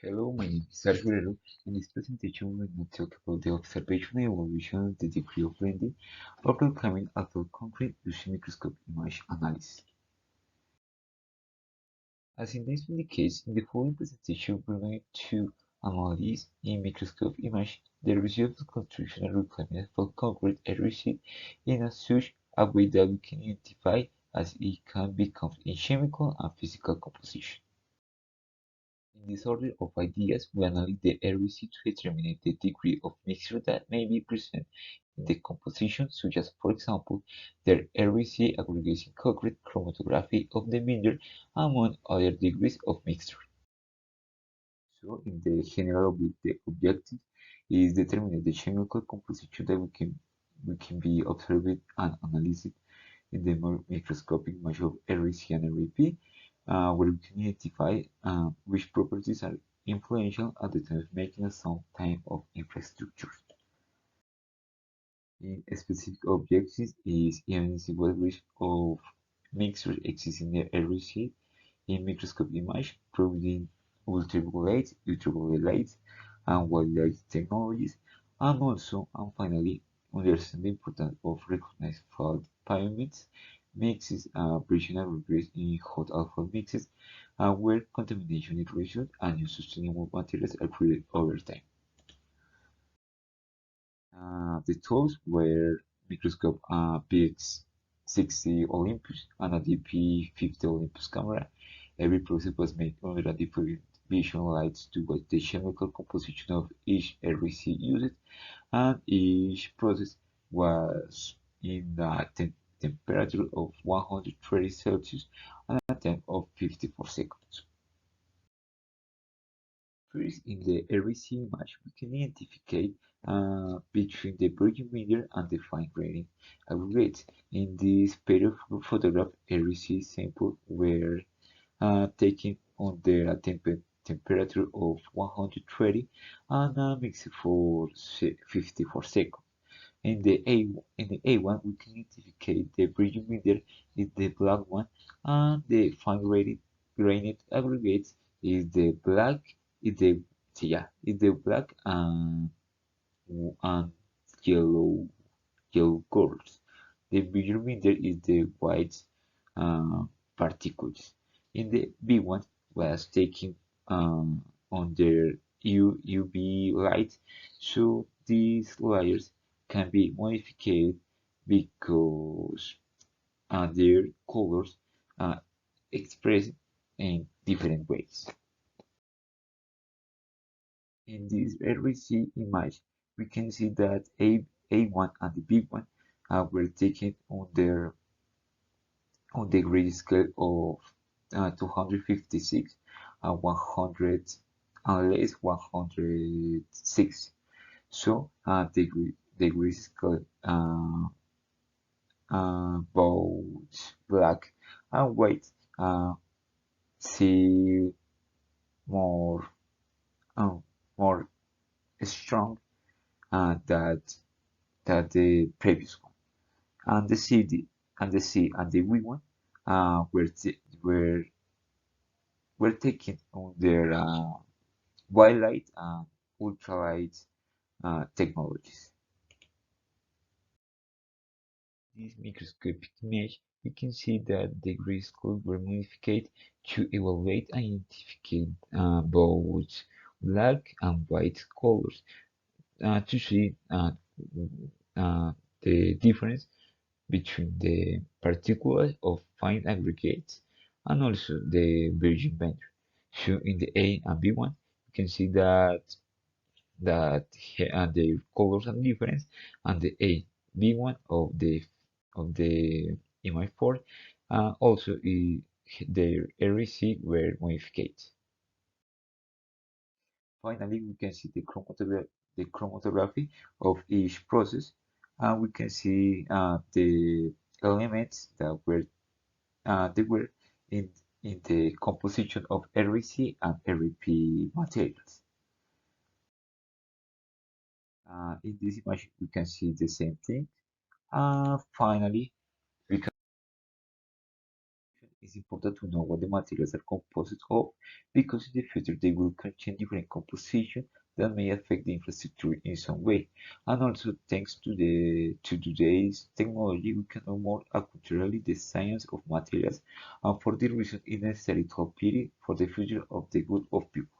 Hello, my name is Sergio. In this presentation, we will talk about the observation and evaluation of the degree of blending of reclaiming adult concrete using microscope image analysis. As in this indicates, in the following presentation, we're going to analyze in microscope image the result of construction and reclaiming of concrete RC in such a way that we can identify as it can become in chemical and physical composition. In this order of ideas, we analyze the RBC to determine the degree of mixture that may be present in the composition, such as, for example, the RBC aggregation concrete chromatography of the binder, among other degrees of mixture. So, in the general, the objective is determining the chemical composition that we can be observed and analyzed in the microscopic measure of REC and REP, where we can identify which properties are influential at the time of making a some type of infrastructure. In specific objectives is evidencing what risk of mixture exists in the REC in microscopic image, proving ultraviolet, and wildlife technologies, and also, and finally, understand the importance of recognized fault pyramids, mixes, breaching and regress in hot alpha mixes, where contamination is reduced and new sustainable materials are created over time. The tools were microscope PX60 Olympus and a DP50 Olympus camera. Every process was made under a different vision lights to watch the chemical composition of each RBC used, and each process was in a temperature of 130 Celsius and a time of 54 seconds. First, in the RBC image, we can identify between the virgin media and the fine grained aggregate. In this pair of photograph, RBC samples were taken under a temperature of 130 and mixed for 54 seconds. In the A1, we can identify the virgin media is the black one, and the fine grained aggregate is the black is the is the black and yellow colors. The bigger meter is the white uh, particles. In the B1 was taken under UV light, so these layers can be modified because their colors are expressed in different ways. In this RBC image, we can see that A1 and the B1 were taken on the grid scale of 256 and 100 unless 106. So the grid scale both black and white see more um, more strong that the previous one. And the C and the C and the V one were taken on their wildlight and ultralight technologies. This microscopic image, we can see that the gray scales were modified to evaluate and identify both black and white colors to see the difference between the particles of fine aggregates and also the virgin band. So in the A and B1, you can see that the colors are different, and the A B1 of the image 4 also their REC were modified. Finally, we can see the chromatography of each process, and we can see the elements that were they were in the composition of REC and REP materials. In this image, we can see the same thing. Finally, we can It's important to know what the materials are composed of because in the future they will contain different compositions that may affect the infrastructure in some way. And also, thanks to today's technology, we can know more accurately the science of materials, and for this reason, it's necessary to update it for the future of the good of people.